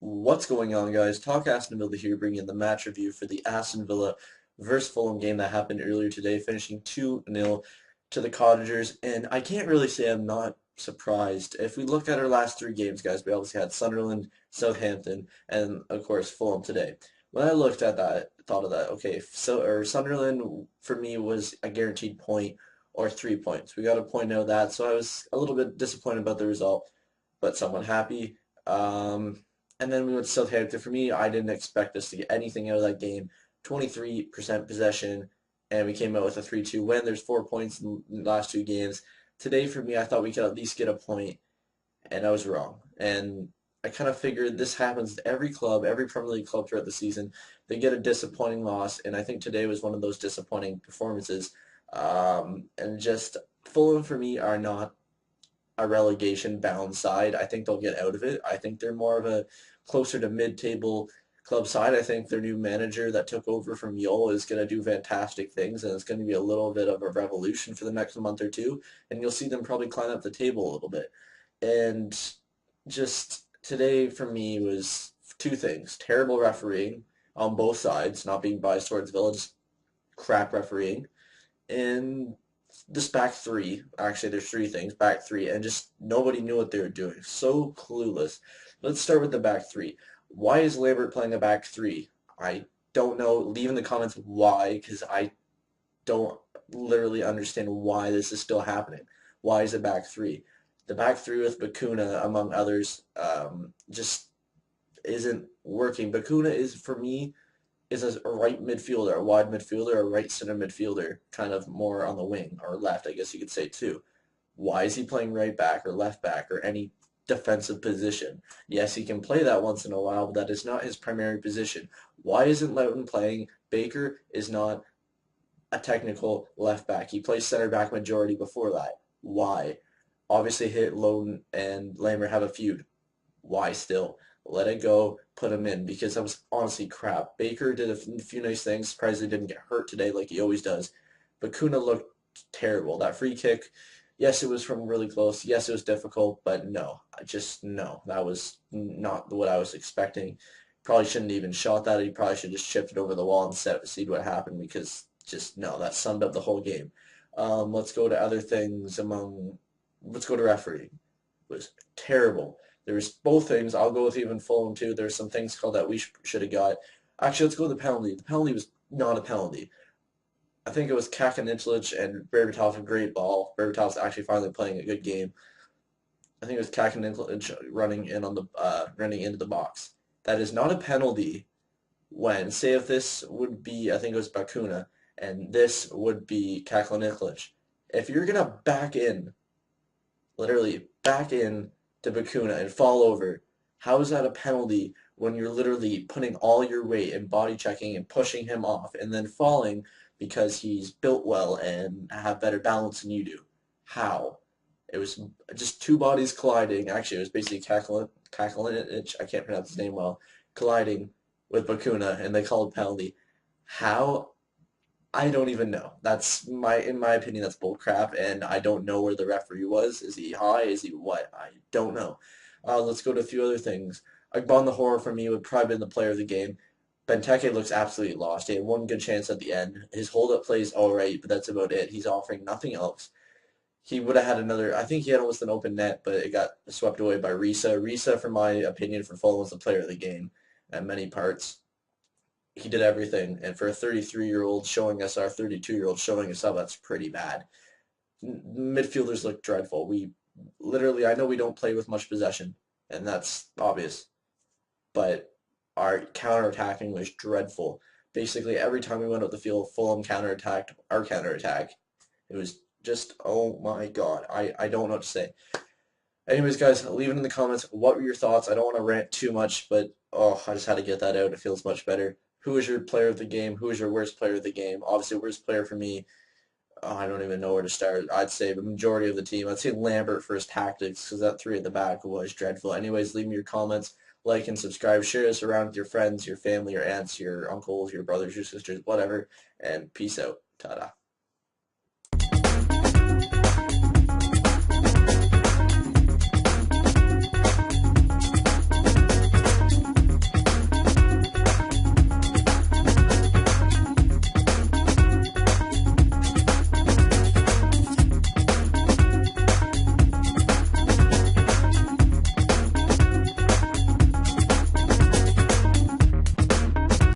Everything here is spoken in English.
What's going on, guys? Talk Aston Villa here, bringing in the match review for the Aston Villa versus Fulham game that happened earlier today, finishing 2-0 to the Cottagers. And I can't really say I'm not surprised. If we look at our last three games, guys, we obviously had Sunderland, Southampton, and of course Fulham today. When I looked at that, thought of that, okay, so or Sunderland for me was a guaranteed point or 3 points. We got a point out of that, so I was a little bit disappointed about the result, but somewhat happy. And then we went to Southampton. For me, I didn't expect us to get anything out of that game. 23% possession, and we came out with a 3-2 win. There's 4 points in the last two games. Today, for me, I thought we could at least get a point, and I was wrong. And I kind of figured this happens to every club, every Premier League club throughout the season. They get a disappointing loss, and I think today was one of those disappointing performances. And just Fulham, for me, are not a relegation bound side. I think they'll get out of it. I think they're more of a closer to mid-table club side. I think their new manager that took over from Yule is going to do fantastic things, and it's going to be a little bit of a revolution for the next month or two, and you'll see them probably climb up the table a little bit. And just today for me was two things: terrible refereeing on both sides, not being biased towards Villa, just crap refereeing, and this back three, actually there's three things, back three, and just nobody knew what they were doing. So clueless. Let's start with the back three. Why is Lambert playing a back three? I don't know. Leave in the comments why, because I don't literally understand why this is still happening. Why is it back three? The back three with Bakuna, among others, just isn't working. Bakuna is, for me, is a right midfielder, a wide midfielder, a right center midfielder, kind of more on the wing or left, I guess you could say too. Why is he playing right back or left back or any defensive position? Yes, he can play that once in a while, but that is not his primary position. Why isn't Loughton playing? Baker is not a technical left back. He plays center back majority before that. Why? Obviously, hit Loughton and Lambert have a feud. Why still? Let it go, put him in, because that was honestly crap. Baker did a few nice things. Surprised he didn't get hurt today like he always does. But Kuna looked terrible. That free kick, yes, it was from really close. Yes, it was difficult, but no, just no. That was not what I was expecting. Probably shouldn't even shot that. He probably should just chipped it over the wall and see what happened, because just no, that summed up the whole game. Let's go to other things let's go to refereeing. It was terrible. There's both things. I'll go with even Fulham too. There's some things called that we should have got. Actually, let's go with the penalty. The penalty was not a penalty. I think it was Kakanich and Berbatov, a great ball. Berbatov's actually finally playing a good game. I think it was Kakanich running in on the running into the box. That is not a penalty when, say if this would be, I think it was Bakuna, and this would be Kakanich. If you're gonna back in, literally back in to Bakuna and fall over, how is that a penalty when you're literally putting all your weight and body checking and pushing him off and then falling because he's built well and have better balance than you do? How? It was just two bodies colliding. Actually, it was basically Kakalinic, I can't pronounce his name well, colliding with Bakuna, and they called penalty. How? I don't even know. In my opinion, that's bull crap, and I don't know where the referee was. Is he high? Is he what? I don't know. Let's go to a few other things. Agbon the Horror for me would probably been the player of the game. Benteke looks absolutely lost. He had one good chance at the end. His hold-up play is all right, but that's about it. He's offering nothing else. He would have had another. I think he had almost an open net, but it got swept away by Risa. Risa, for my opinion, for Fulham was the player of the game at many parts. He did everything, and for a 33-year-old showing us, our 32-year-old showing us up, that's pretty bad. Midfielders look dreadful. We literally, I know we don't play with much possession, and that's obvious, but our counterattacking was dreadful. Basically, every time we went up the field, Fulham counterattacked our counterattack. It was just, oh my God, I don't know what to say. Anyways, guys, leave it in the comments. What were your thoughts? I don't want to rant too much, but oh, I just had to get that out. It feels much better. Who is your player of the game? Who is your worst player of the game? Obviously, worst player for me, oh, I don't even know where to start. I'd say the majority of the team. I'd say Lambert for his tactics, because that three at the back was dreadful. Anyways, leave me your comments, like and subscribe. Share this around with your friends, your family, your aunts, your uncles, your brothers, your sisters, whatever. And peace out. Ta-da.